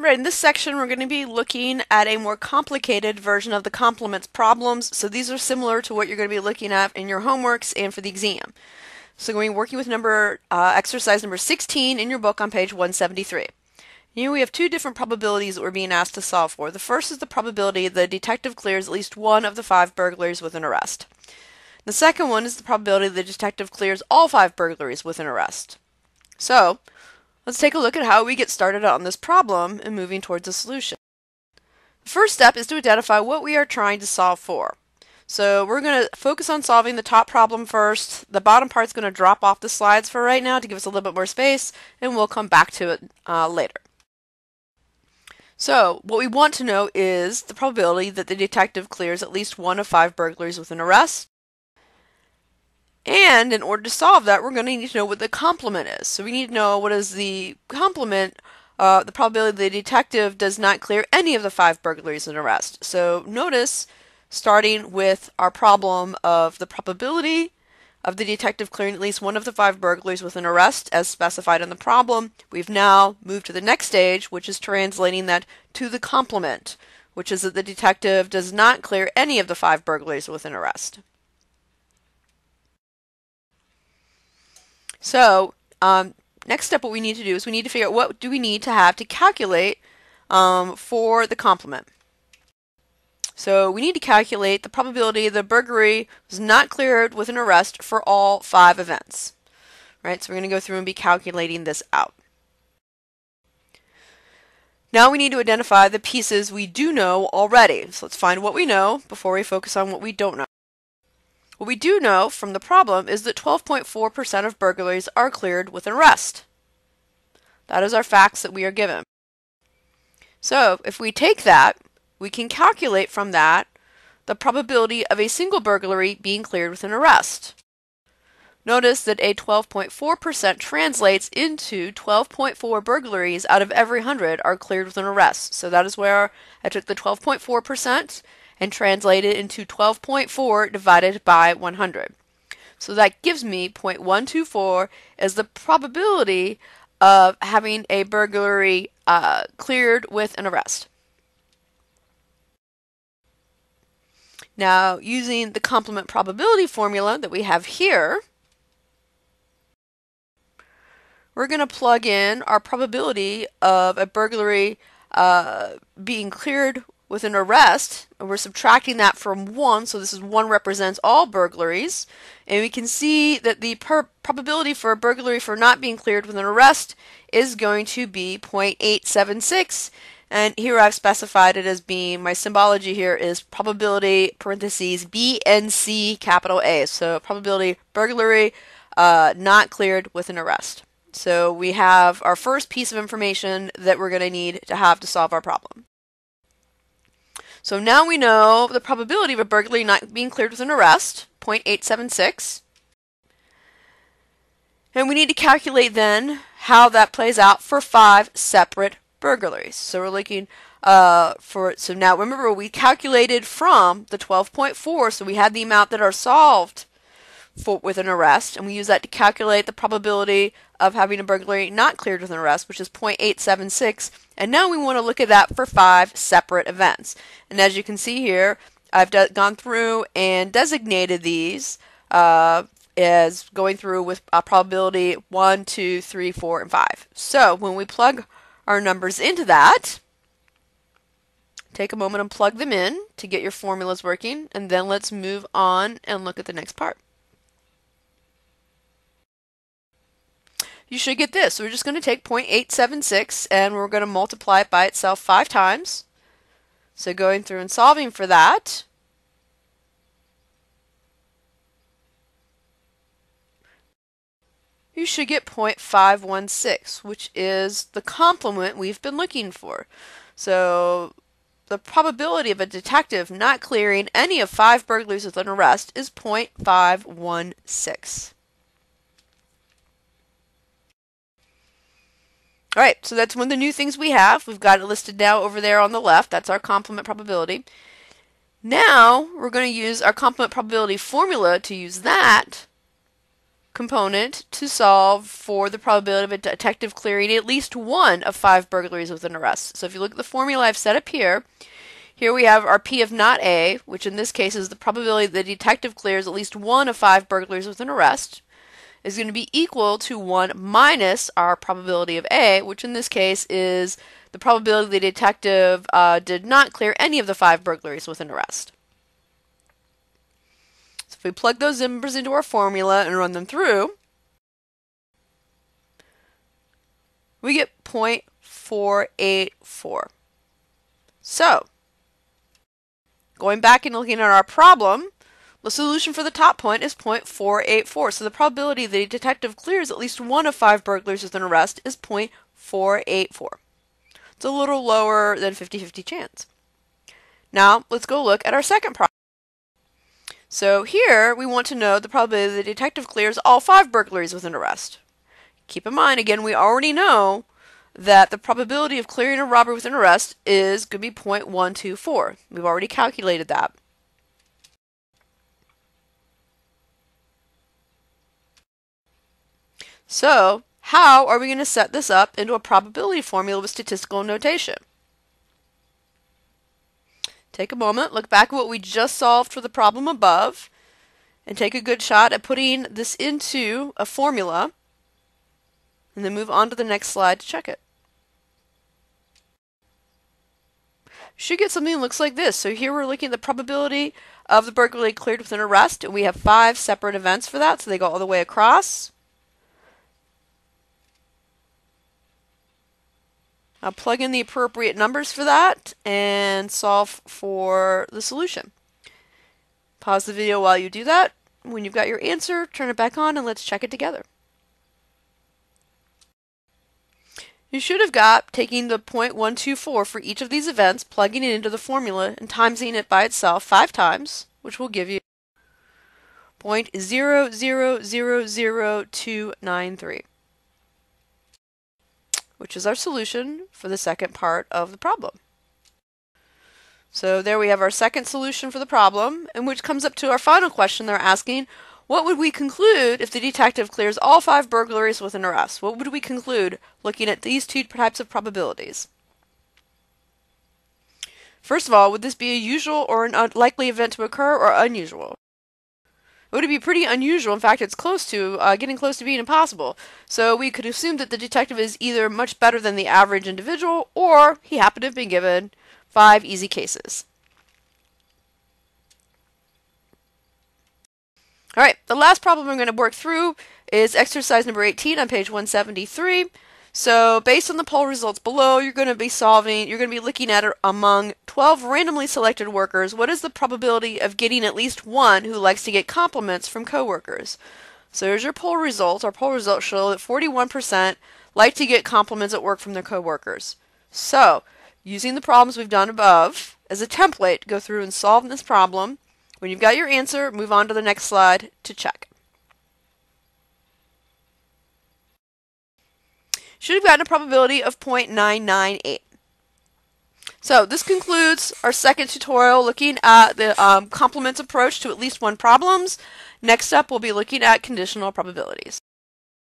Right, in this section we're going to be looking at a more complicated version of the complements problems. So these are similar to what you're going to be looking at in your homeworks and for the exam. So we're going to be working with exercise number 16 in your book on page 173. Here we have two different probabilities that we're being asked to solve for. The first is the probability the detective clears at least one of the 5 burglaries with an arrest. The second one is the probability the detective clears all 5 burglaries with an arrest. So let's take a look at how we get started on this problem and moving towards a solution. The first step is to identify what we are trying to solve for. So we're going to focus on solving the top problem first. The bottom part's going to drop off the slides for right now to give us a little bit more space, and we'll come back to it later. So what we want to know is the probability that the detective clears at least one of 5 burglaries with an arrest. And in order to solve that, we're going to need to know what the complement is. So we need to know what is the complement, the probability the detective does not clear any of the 5 burglaries with an arrest. So notice, starting with our problem of the probability of the detective clearing at least one of the 5 burglaries with an arrest as specified in the problem, we've now moved to the next stage, which is translating that to the complement, which is that the detective does not clear any of the 5 burglaries with an arrest. So next step, what we need to do is we need to figure out what do we need to have to calculate for the complement. So we need to calculate the probability the burglary was not cleared with an arrest for all 5 events. Right, so we're going to go through and be calculating this out. Now we need to identify the pieces we do know already. So let's find what we know before we focus on what we don't know. What we do know from the problem is that 12.4% of burglaries are cleared with an arrest. That is our facts that we are given. So if we take that, we can calculate from that the probability of a single burglary being cleared with an arrest. Notice that a 12.4% translates into 12.4 burglaries out of every 100 are cleared with an arrest. So that is where I took the 12.4% and translate it into 12.4 divided by 100. So that gives me 0.124 as the probability of having a burglary cleared with an arrest. Now, using the complement probability formula that we have here, we're going to plug in our probability of a burglary being cleared with an arrest, and we're subtracting that from 1, so this is 1 represents all burglaries, and we can see that the probability for a burglary for not being cleared with an arrest is going to be 0.876, and here I've specified it as being, my symbology here is probability parentheses BNC capital A, so probability burglary not cleared with an arrest. So we have our first piece of information that we're going to need to have to solve our problem. So now we know the probability of a burglary not being cleared with an arrest, 0.876. And we need to calculate then how that plays out for 5 separate burglaries. So we're looking so now remember we calculated from the 12.4, so we had the amount that are solved with an arrest, and we use that to calculate the probability of having a burglary not cleared with an arrest, which is 0.876, and now we want to look at that for 5 separate events. And as you can see here, I've gone through and designated these as going through with a probability 1, 2, 3, 4, and 5. So when we plug our numbers into that, take a moment and plug them in to get your formulas working, and then let's move on and look at the next part. You should get this. So we're just going to take 0.876 and we're going to multiply it by itself 5 times. So going through and solving for that, you should get 0.516, which is the complement we've been looking for. So the probability of a detective not clearing any of 5 burglaries with an arrest is 0.516. Alright, so that's one of the new things we have. We've got it listed now over there on the left. That's our complement probability. Now, we're going to use our complement probability formula to use that component to solve for the probability of a detective clearing at least one of 5 burglaries with an arrest. So if you look at the formula I've set up here, here we have our P of not A, which in this case is the probability that the detective clears at least one of 5 burglaries with an arrest, is going to be equal to 1 minus our probability of A, which in this case is the probability the detective did not clear any of the 5 burglaries with an arrest. So if we plug those numbers into our formula and run them through, we get 0.484. So, going back and looking at our problem, the solution for the top point is 0.484. So the probability that a detective clears at least one of 5 burglars with an arrest is 0.484. It's a little lower than 50-50 chance. Now, let's go look at our second problem. So here, we want to know the probability the detective clears all 5 burglaries with an arrest. Keep in mind, again, we already know that the probability of clearing a robbery with an arrest is going to be 0.124. We've already calculated that. So, how are we going to set this up into a probability formula with statistical notation? Take a moment, look back at what we just solved for the problem above, and take a good shot at putting this into a formula, and then move on to the next slide to check it. You should get something that looks like this. So here we're looking at the probability of the burglary cleared with an arrest, and we have 5 separate events for that, so they go all the way across. I'll plug in the appropriate numbers for that and solve for the solution. Pause the video while you do that. When you've got your answer, turn it back on and let's check it together. You should have got taking the 0.124 for each of these events, plugging it into the formula, and timesing it by itself 5 times, which will give you 0.0000293. Which is our solution for the second part of the problem. So there we have our second solution for the problem, and which comes up to our final question they're asking, what would we conclude if the detective clears all 5 burglaries with an arrest? What would we conclude looking at these 2 types of probabilities? First of all, would this be a usual or an unlikely event to occur, or unusual? It would be pretty unusual. In fact, it's close to getting close to being impossible. So we could assume that the detective is either much better than the average individual, or he happened to have been given 5 easy cases. All right, the last problem we're going to work through is exercise number 18 on page 173. So based on the poll results below, you're going to be looking at among 12 randomly selected workers, what is the probability of getting at least one who likes to get compliments from coworkers? So here's your poll results. Our poll results show that 41% like to get compliments at work from their coworkers. So, using the problems we've done above as a template, go through and solve this problem. When you've got your answer, move on to the next slide to check. Should have gotten a probability of 0.998. So this concludes our second tutorial looking at the complements approach to at least one problems. Next up, we'll be looking at conditional probabilities.